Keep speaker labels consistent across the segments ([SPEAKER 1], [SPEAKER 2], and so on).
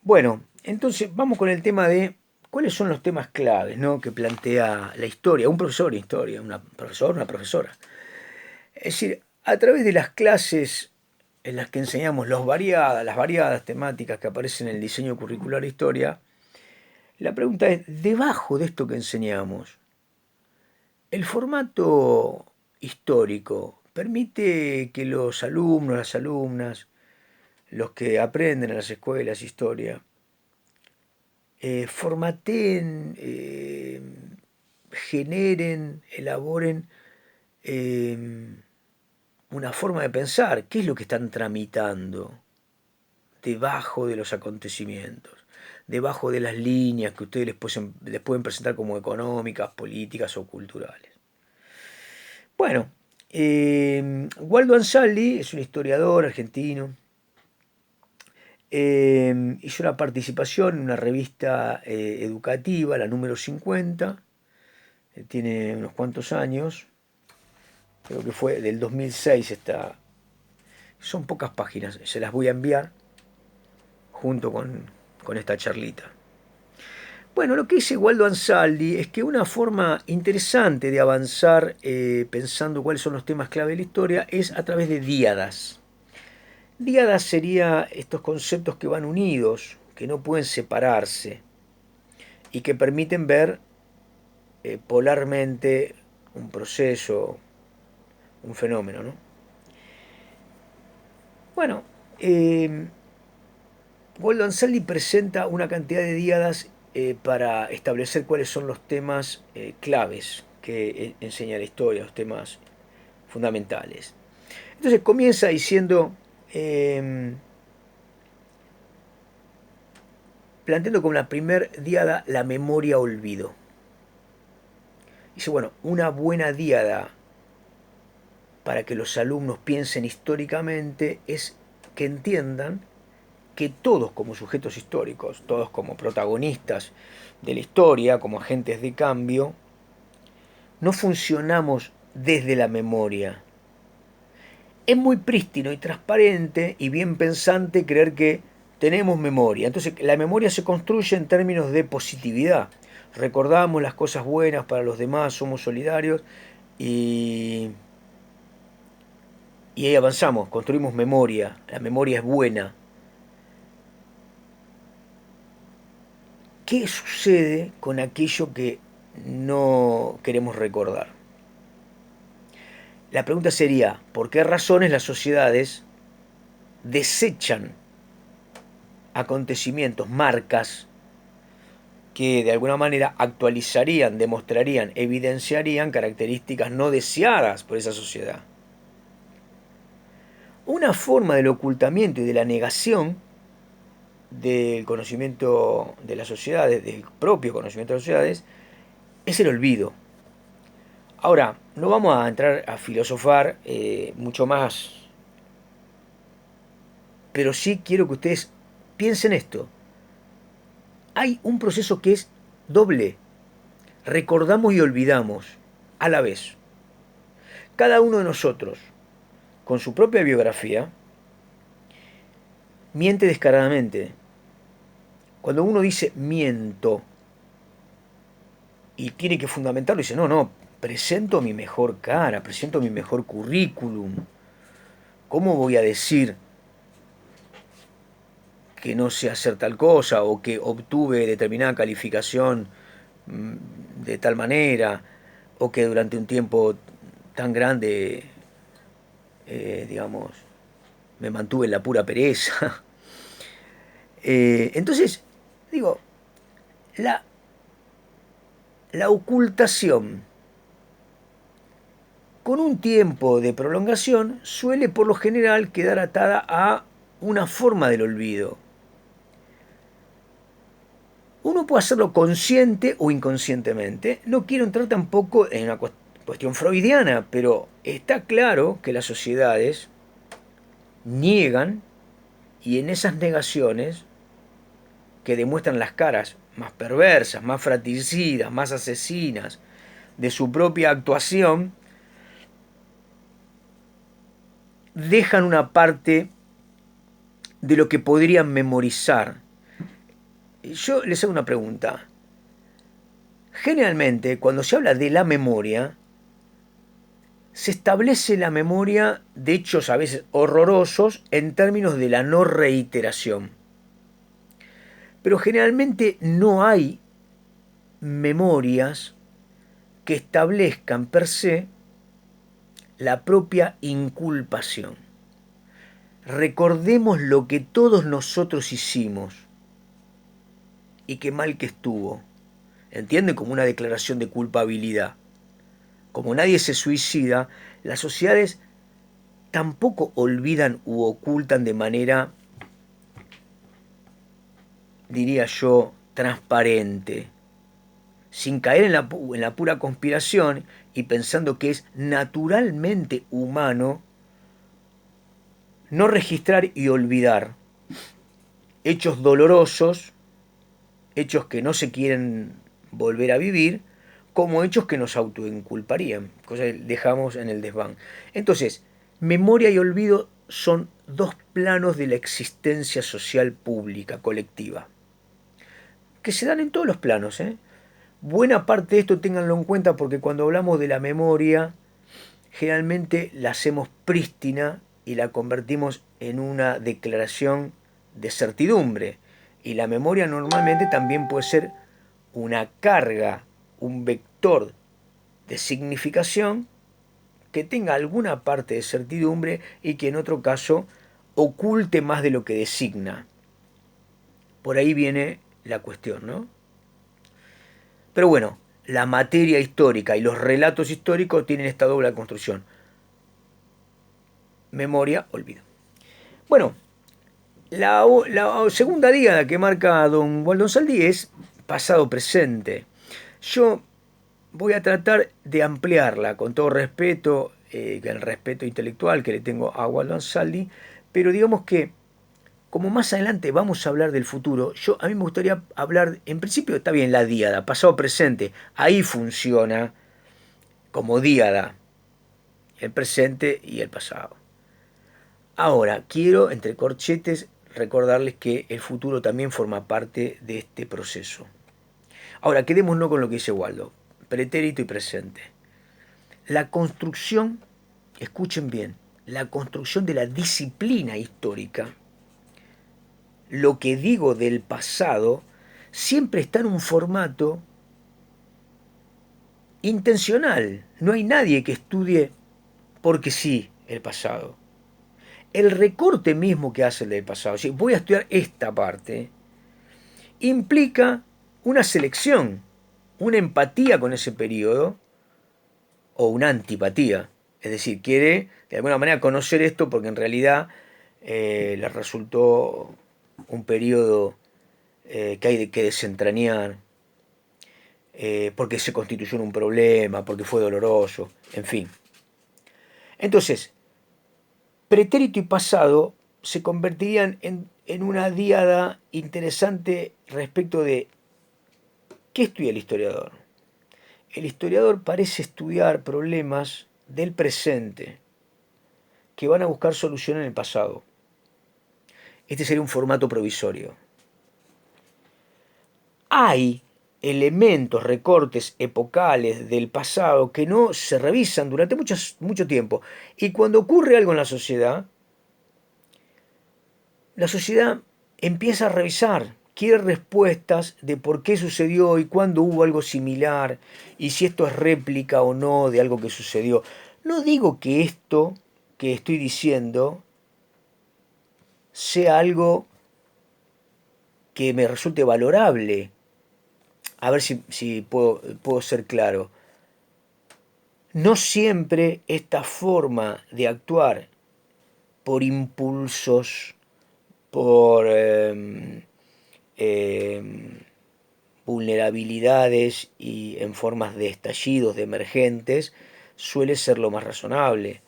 [SPEAKER 1] Bueno, entonces vamos con el tema de cuáles son los temas claves, ¿no?, que plantea la historia, un profesor de historia, una profesora. Es decir, a través de las clases en las que enseñamos las variadas temáticas que aparecen en el diseño curricular de historia, la pregunta es, debajo de esto que enseñamos, ¿el formato histórico permite que los alumnos, las alumnas, los que aprenden en las escuelas historia, formateen, generen, elaboren eh, una forma de pensar? ¿Qué es lo que están tramitando debajo de los acontecimientos? Debajo de las líneas que ustedes les pueden presentar como económicas, políticas o culturales. Bueno, Waldo Ansaldi es un historiador argentino. Hizo una participación en una revista educativa, la número 50. Tiene unos cuantos años, creo que fue del 2006. Son pocas páginas, se las voy a enviar junto con esta charlita. Bueno, lo que dice Waldo Ansaldi es que una forma interesante de avanzar pensando cuáles son los temas clave de la historia es a través de díadas. Díadas serían estos conceptos que van unidos, que no pueden separarse y que permiten ver polarmente un proceso, un fenómeno, ¿no? Bueno, Waldo Ansaldi presenta una cantidad de díadas para establecer cuáles son los temas claves que enseña la historia, los temas fundamentales. Entonces comienza diciendo, eh, planteando como la primer díada la memoria olvido. Dice, bueno, una buena díada para que los alumnos piensen históricamente es que entiendan que todos como sujetos históricos, todos como protagonistas de la historia, como agentes de cambio, no funcionamos desde la memoria. Es muy prístino y transparente y bien pensante creer que tenemos memoria. Entonces la memoria se construye en términos de positividad. Recordamos las cosas buenas para los demás, somos solidarios y, y ahí avanzamos, construimos memoria. La memoria es buena. ¿Qué sucede con aquello que no queremos recordar? La pregunta sería, ¿por qué razones las sociedades desechan acontecimientos, marcas que de alguna manera actualizarían, demostrarían, evidenciarían características no deseadas por esa sociedad? Una forma del ocultamiento y de la negación del conocimiento de las sociedades, del propio conocimiento de las sociedades, es el olvido. Ahora, no vamos a entrar a filosofar mucho más, pero sí quiero que ustedes piensen esto. Hay un proceso que es doble. Recordamos y olvidamos a la vez. Cada uno de nosotros, con su propia biografía, miente descaradamente. Cuando uno dice miento y tiene que fundamentarlo, dice, no, no, presento mi mejor cara, presento mi mejor currículum. ¿Cómo voy a decir que no sé hacer tal cosa o que obtuve determinada calificación de tal manera o que durante un tiempo tan grande, digamos, me mantuve en la pura pereza? Entonces, digo, la, la ocultación con un tiempo de prolongación suele por lo general quedar atada a una forma del olvido. Uno puede hacerlo consciente o inconscientemente. No quiero entrar tampoco en una cuestión freudiana, pero está claro que las sociedades niegan, y en esas negaciones que demuestran las caras más perversas, más fratricidas, más asesinas de su propia actuación, dejan una parte de lo que podrían memorizar, yo les hago una pregunta. Generalmente, cuando se habla de la memoria, se establece la memoria de hechos a veces horrorosos en términos de la no reiteración. Pero generalmente no hay memorias que establezcan per se la propia inculpación. Recordemos lo que todos nosotros hicimos y qué mal que estuvo. ¿Entienden? Como una declaración de culpabilidad. Como nadie se suicida, las sociedades tampoco olvidan u ocultan de manera, diría yo, transparente, sin caer en la pura conspiración y pensando que es naturalmente humano no registrar y olvidar hechos dolorosos, hechos que no se quieren volver a vivir, como hechos que nos autoinculparían, cosa que dejamos en el desván. Entonces, memoria y olvido son dos planos de la existencia social pública, colectiva, que se dan en todos los planos. Buena parte de esto ténganlo en cuenta porque cuando hablamos de la memoria, generalmente la hacemos prístina y la convertimos en una declaración de certidumbre. Y la memoria normalmente también puede ser una carga, un vector de significación que tenga alguna parte de certidumbre y que en otro caso oculte más de lo que designa. Por ahí viene la cuestión, ¿no? Pero bueno, la materia histórica y los relatos históricos tienen esta doble construcción. Memoria, olvido. Bueno, la segunda díada que marca don Waldo Saldi es pasado-presente. Yo voy a tratar de ampliarla con todo respeto, el respeto intelectual que le tengo a Waldo Ansaldi, pero digamos que como más adelante vamos a hablar del futuro, a mí me gustaría hablar, en principio está bien la díada, pasado-presente, ahí funciona como díada, el presente y el pasado. Ahora, quiero, entre corchetes, recordarles que el futuro también forma parte de este proceso. Ahora, quedémonos con lo que dice Waldo, pretérito y presente. La construcción, escuchen bien, la construcción de la disciplina histórica, lo que digo del pasado, siempre está en un formato intencional. No hay nadie que estudie porque sí el pasado. El recorte mismo que hace el del pasado, si voy a estudiar esta parte, implica una selección, una empatía con ese periodo o una antipatía. Es decir, quiere de alguna manera conocer esto porque en realidad le resultó un periodo que hay que desentrañar, porque se constituyó en un problema, porque fue doloroso, en fin. Entonces, pretérito y pasado se convertirían en una díada interesante respecto de qué estudia el historiador. El historiador parece estudiar problemas del presente que van a buscar solución en el pasado. Este sería un formato provisorio. Hay elementos, recortes epocales del pasado que no se revisan durante mucho tiempo. Y cuando ocurre algo en la sociedad empieza a revisar, quiere respuestas de por qué sucedió y cuándo hubo algo similar y si esto es réplica o no de algo que sucedió. No digo que esto que estoy diciendo sea algo que me resulte valorable. A ver si puedo ser claro. No siempre esta forma de actuar por impulsos, por vulnerabilidades y en formas de estallidos, de emergentes, suele ser lo más razonable.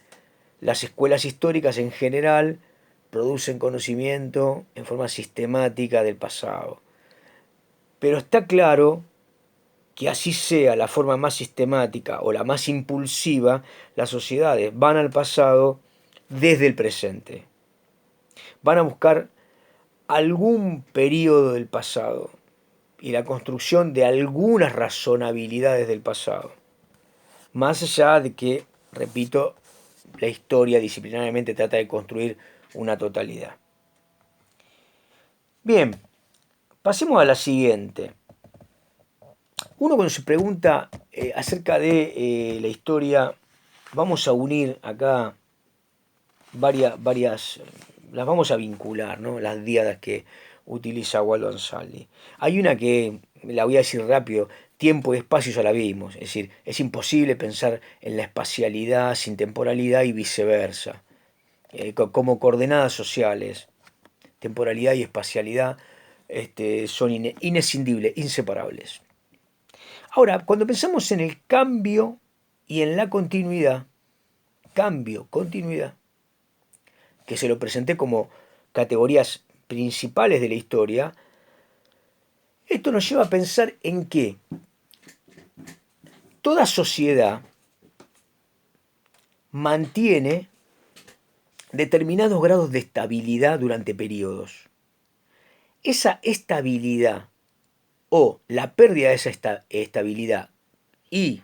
[SPEAKER 1] Las escuelas históricas en general producen conocimiento en forma sistemática del pasado. Pero está claro que así sea la forma más sistemática o la más impulsiva, las sociedades van al pasado desde el presente. Van a buscar algún periodo del pasado. y la construcción de algunas razonabilidades del pasado. Más allá de que, repito, la historia disciplinariamente trata de construir una totalidad. Bien, pasemos a la siguiente. Uno cuando se pregunta acerca de la historia, vamos a unir acá varias, las vamos a vincular, ¿no? Las díadas que utiliza Waldo Ansaldi. Hay una que, la voy a decir rápido, tiempo y espacio ya la vimos, es decir, es imposible pensar en la espacialidad sin temporalidad y viceversa. Como coordenadas sociales, temporalidad y espacialidad son inescindibles, inseparables. Ahora, cuando pensamos en el cambio y en la continuidad, cambio, continuidad, que se lo presenté como categorías principales de la historia, esto nos lleva a pensar en que toda sociedad mantiene determinados grados de estabilidad durante periodos. Esa estabilidad o la pérdida de esa estabilidad y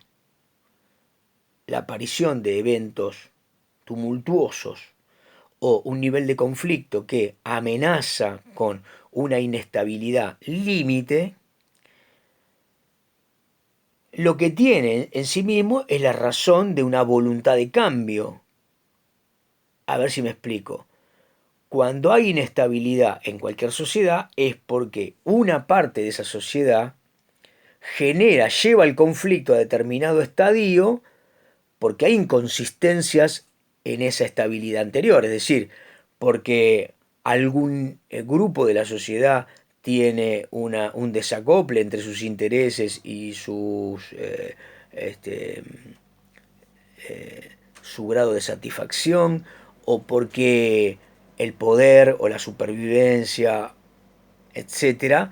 [SPEAKER 1] la aparición de eventos tumultuosos o un nivel de conflicto que amenaza con una inestabilidad límite, lo que tiene en sí mismo es la razón de una voluntad de cambio. A ver si me explico. Cuando hay inestabilidad en cualquier sociedad es porque una parte de esa sociedad lleva el conflicto a determinado estadio porque hay inconsistencias en esa estabilidad anterior, es decir, porque algún grupo de la sociedad tiene un desacople entre sus intereses y este, su grado de satisfacción, o porque el poder o la supervivencia, etcétera,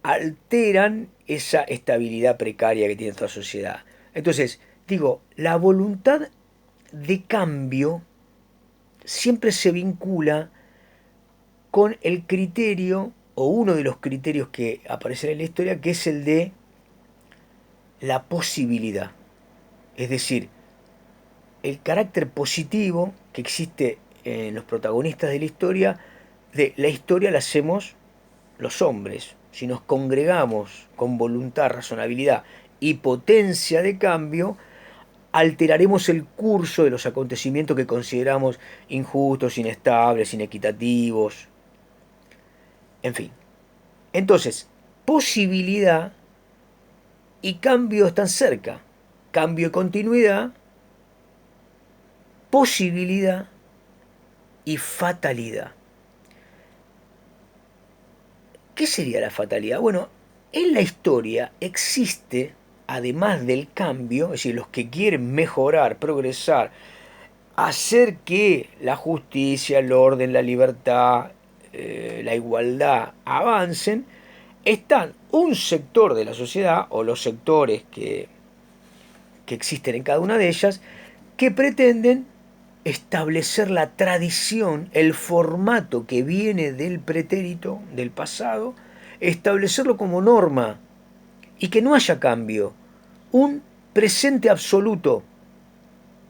[SPEAKER 1] alteran esa estabilidad precaria que tiene toda sociedad. Entonces, digo, la voluntad de cambio siempre se vincula con el criterio, o uno de los criterios que aparecen en la historia, que es el de la posibilidad. Es decir, el carácter positivo que existe en los protagonistas de la historia la hacemos los hombres. Si nos congregamos con voluntad, razonabilidad y potencia de cambio, alteraremos el curso de los acontecimientos que consideramos injustos, inestables, inequitativos, en fin. Entonces, posibilidad y cambio están cerca. Cambio y continuidad, posibilidad y fatalidad. ¿Qué sería la fatalidad? Bueno, en la historia existe, además del cambio, es decir, los que quieren mejorar, progresar, hacer que la justicia, el orden, la libertad, la igualdad avancen, están un sector de la sociedad o los sectores que existen en cada una de ellas que pretenden establecer la tradición, el formato que viene del pretérito, del pasado, establecerlo como norma y que no haya cambio. Un presente absoluto,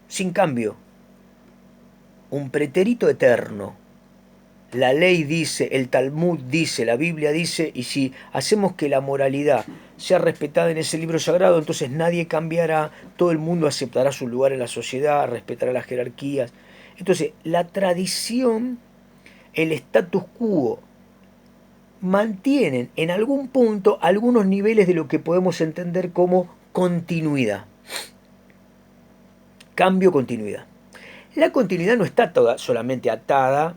[SPEAKER 1] sin cambio. Un pretérito eterno. La ley dice, el Talmud dice, la Biblia dice, y si hacemos que la moralidad sea respetada en ese libro sagrado, entonces nadie cambiará, todo el mundo aceptará su lugar en la sociedad, respetará las jerarquías. Entonces, la tradición, el status quo, mantienen en algún punto algunos niveles de lo que podemos entender como continuidad. Cambio, continuidad. La continuidad no está solamente atada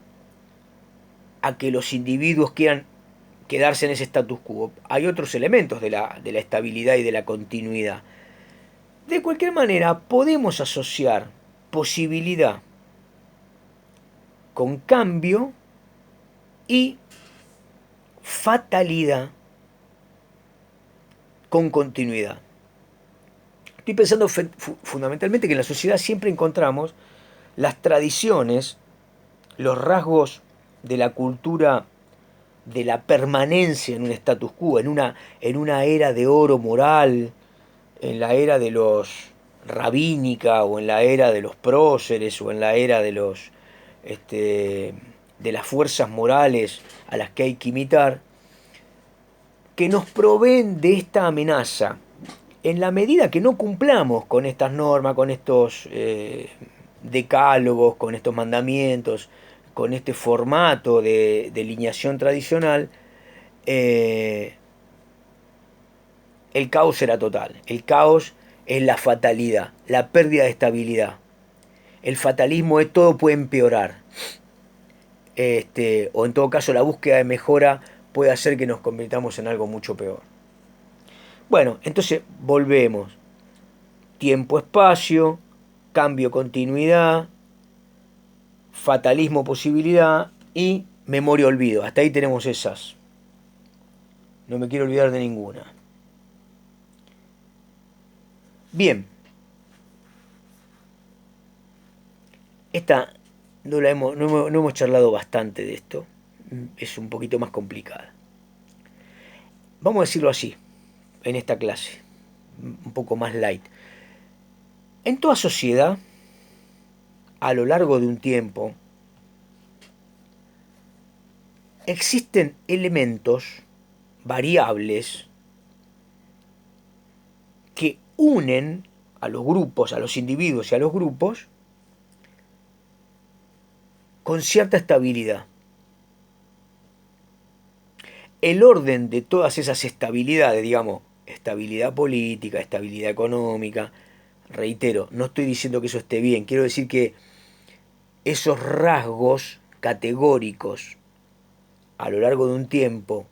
[SPEAKER 1] a que los individuos quieran quedarse en ese status quo. Hay otros elementos de la estabilidad y de la continuidad. De cualquier manera, podemos asociar posibilidad con cambio y fatalidad con continuidad. Estoy pensando fundamentalmente que en la sociedad siempre encontramos las tradiciones, los rasgos de la cultura de la permanencia en un status quo, en una era de oro moral, en la era de los rabínica o en la era de los próceres o en la era de los de las fuerzas morales a las que hay que imitar, que nos proveen de esta amenaza. En la medida que no cumplamos con estas normas, con estos decálogos, con estos mandamientos, con este formato de delineación tradicional, eh, el caos será total. El caos es la fatalidad, la pérdida de estabilidad. El fatalismo es todo puede empeorar. O en todo caso la búsqueda de mejora puede hacer que nos convirtamos en algo mucho peor. Bueno, entonces volvemos. Tiempo, espacio, cambio, continuidad, fatalismo, posibilidad y memoria, olvido. Hasta ahí tenemos esas. No me quiero olvidar de ninguna. Bien, esta no hemos charlado bastante de esto. Es un poquito más complicada. Vamos a decirlo así, en esta clase, un poco más light. En toda sociedad, a lo largo de un tiempo, existen elementos, variables, que unen a los grupos, a los individuos y a los grupos con cierta estabilidad. El orden de todas esas estabilidades, digamos, estabilidad política, estabilidad económica, reitero, no estoy diciendo que eso esté bien, quiero decir que esos rasgos categóricos a lo largo de un tiempo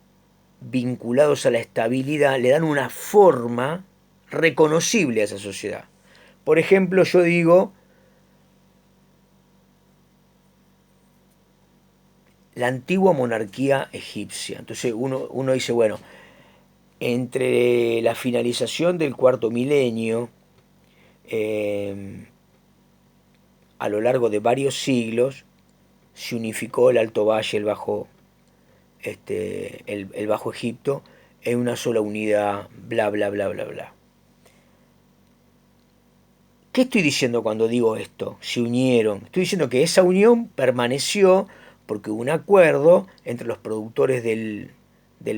[SPEAKER 1] vinculados a la estabilidad le dan una forma reconocible a esa sociedad. Por ejemplo, yo digo la antigua monarquía egipcia. Entonces uno dice, bueno, entre la finalización del cuarto milenio, eh, a lo largo de varios siglos, se unificó el Alto Valle, el Bajo Egipto, en una sola unidad, bla, bla, bla, bla, bla. ¿Qué estoy diciendo cuando digo esto? Se unieron. Estoy diciendo que esa unión permaneció porque hubo un acuerdo entre los productores del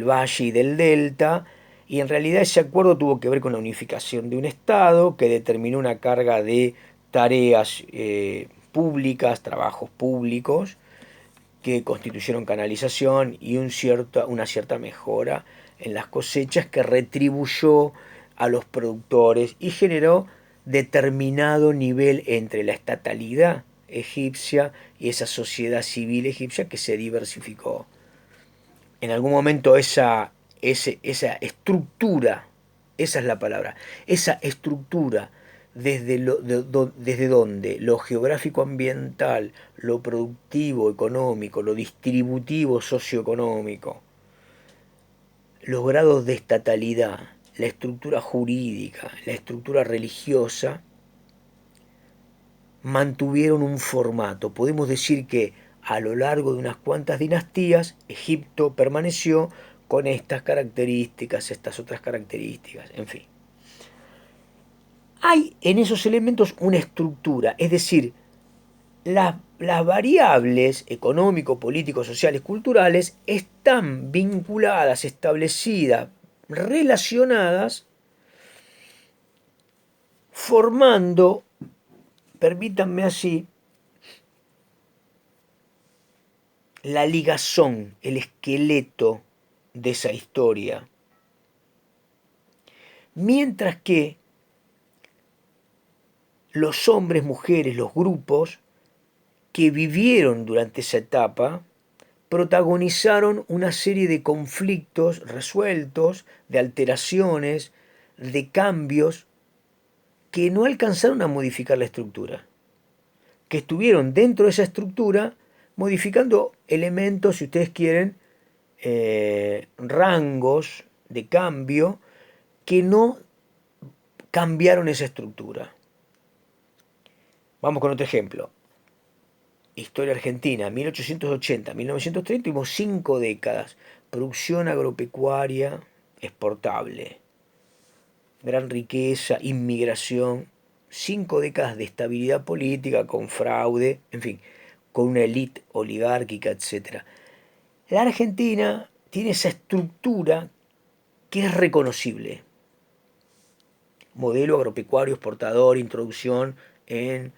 [SPEAKER 1] valle y del delta, y en realidad ese acuerdo tuvo que ver con la unificación de un Estado que determinó una carga de tareas públicas, trabajos públicos, que constituyeron canalización y una cierta mejora en las cosechas que retribuyó a los productores y generó determinado nivel entre la estatalidad egipcia y esa sociedad civil egipcia que se diversificó. En algún momento esa estructura, esa es la palabra, esa estructura desde donde lo geográfico ambiental, lo productivo económico, lo distributivo socioeconómico, los grados de estatalidad, la estructura jurídica, la estructura religiosa, mantuvieron un formato. Podemos decir que a lo largo de unas cuantas dinastías, Egipto permaneció con estas características, estas otras características, en fin. Hay en esos elementos una estructura, es decir, las variables económico, político, sociales, culturales están vinculadas, establecidas, relacionadas, formando, permítanme así, la ligazón, el esqueleto de esa historia. Mientras que los hombres, mujeres, los grupos que vivieron durante esa etapa protagonizaron una serie de conflictos resueltos, de alteraciones, de cambios que no alcanzaron a modificar la estructura, que estuvieron dentro de esa estructura modificando elementos, si ustedes quieren, rangos de cambio que no cambiaron esa estructura. Vamos con otro ejemplo. Historia argentina, 1880-1930, tuvimos 5 décadas. Producción agropecuaria exportable, gran riqueza, inmigración, 5 décadas de estabilidad política con fraude, en fin, con una élite oligárquica, etcétera. La Argentina tiene esa estructura que es reconocible. Modelo agropecuario exportador, introducción en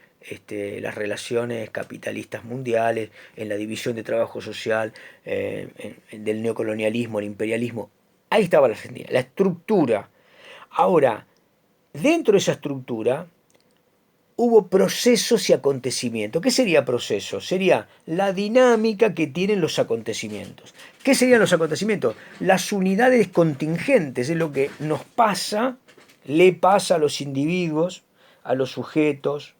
[SPEAKER 1] las relaciones capitalistas mundiales, en la división de trabajo social, del neocolonialismo, el imperialismo. Ahí estaba la Argentina, la estructura. Ahora, dentro de esa estructura hubo procesos y acontecimientos. ¿Qué sería proceso? Sería la dinámica que tienen los acontecimientos. ¿Qué serían los acontecimientos? Las unidades contingentes, es lo que nos pasa, le pasa a los individuos, a los sujetos.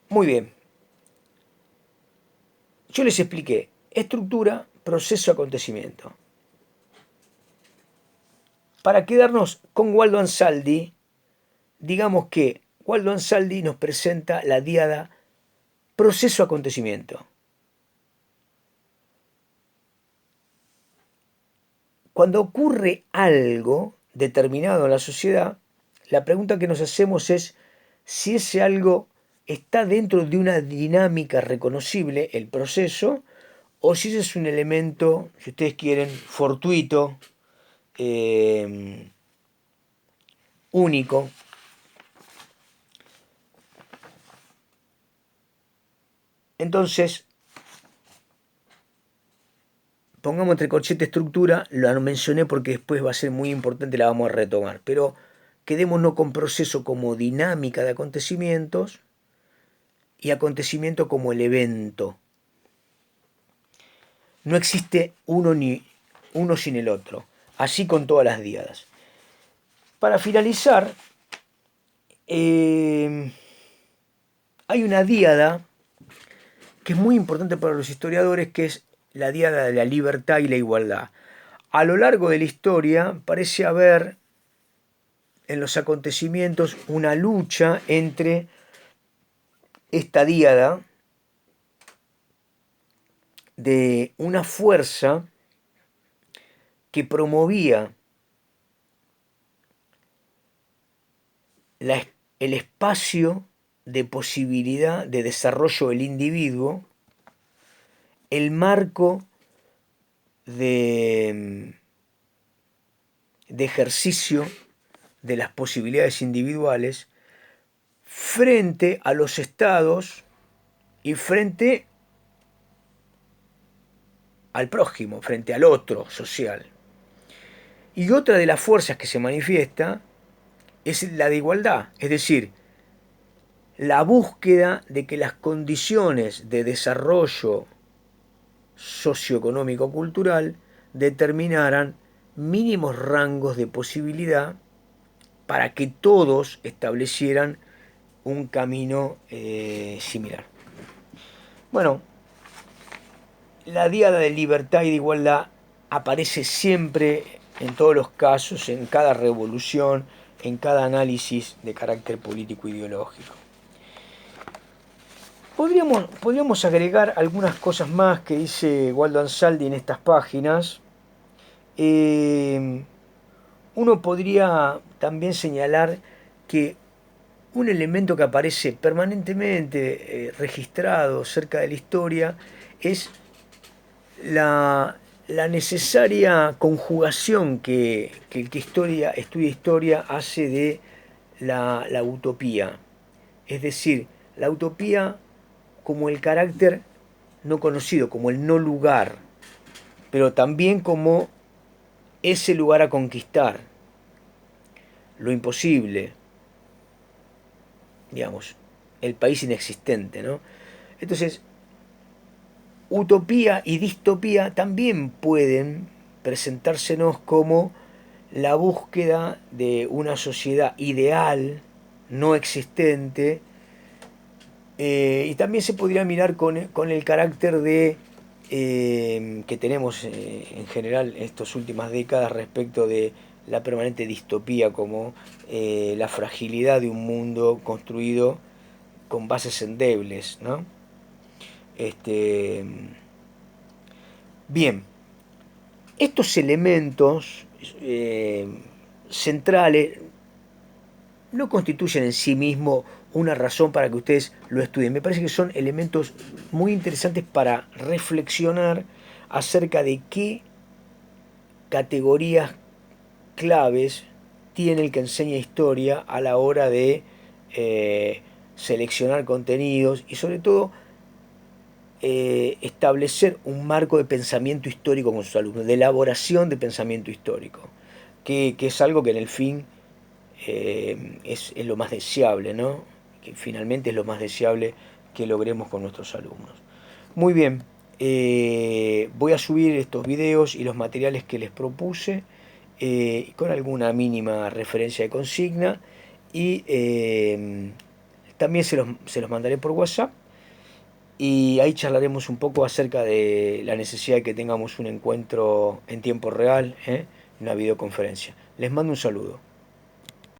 [SPEAKER 1] Muy bien, yo les expliqué estructura, proceso, acontecimiento. Para quedarnos con Waldo Ansaldi, digamos que Waldo Ansaldi nos presenta la diada proceso-acontecimiento. Cuando ocurre algo determinado en la sociedad, la pregunta que nos hacemos es si ese algo está dentro de una dinámica reconocible, el proceso, o si ese es un elemento, si ustedes quieren, fortuito, único. Entonces, pongamos entre corchete estructura, lo mencioné porque después va a ser muy importante, la vamos a retomar, pero quedémonos con proceso como dinámica de acontecimientos y acontecimiento como el evento. No existe uno sin el otro, así con todas las diadas. Para finalizar, hay una diada que es muy importante para los historiadores, que es la diada de la libertad y la igualdad. A lo largo de la historia parece haber en los acontecimientos una lucha entre esta diada de una fuerza que promovía el espacio de posibilidad de desarrollo del individuo, el marco de ejercicio de las posibilidades individuales frente a los estados y frente al prójimo, frente al otro social. Y otra de las fuerzas que se manifiesta es la de igualdad, es decir, la búsqueda de que las condiciones de desarrollo socioeconómico-cultural determinaran mínimos rangos de posibilidad para que todos establecieran un camino similar. Bueno, la diada de libertad y de igualdad aparece siempre, en todos los casos, en cada revolución, en cada análisis de carácter político-ideológico. Podríamos agregar algunas cosas más que dice Waldo Ansaldi en estas páginas. Uno podría también señalar que un elemento que aparece permanentemente registrado cerca de la historia es la necesaria conjugación que el que estudia historia hace de la utopía. Es decir, la utopía como el carácter no conocido, como el no lugar, pero también como ese lugar a conquistar, lo imposible, digamos, el país inexistente, ¿no? Entonces, utopía y distopía también pueden presentársenos como la búsqueda de una sociedad ideal, no existente, y también se podría mirar con el carácter de que tenemos en general en estas últimas décadas respecto de la permanente distopía como la fragilidad de un mundo construido con bases endebles, ¿no? Este, bien, estos elementos centrales no constituyen en sí mismo una razón para que ustedes lo estudien. Me parece que son elementos muy interesantes para reflexionar acerca de qué categorías claves tiene el que enseña historia a la hora de seleccionar contenidos y sobre todo establecer un marco de pensamiento histórico con sus alumnos, de elaboración de pensamiento histórico, que es algo que en el fin es lo más deseable, ¿no? Que finalmente es lo más deseable que logremos con nuestros alumnos. Muy bien, voy a subir estos videos y los materiales que les propuse con alguna mínima referencia de consigna y también se los mandaré por WhatsApp y ahí charlaremos un poco acerca de la necesidad de que tengamos un encuentro en tiempo real, una videoconferencia. Les mando un saludo.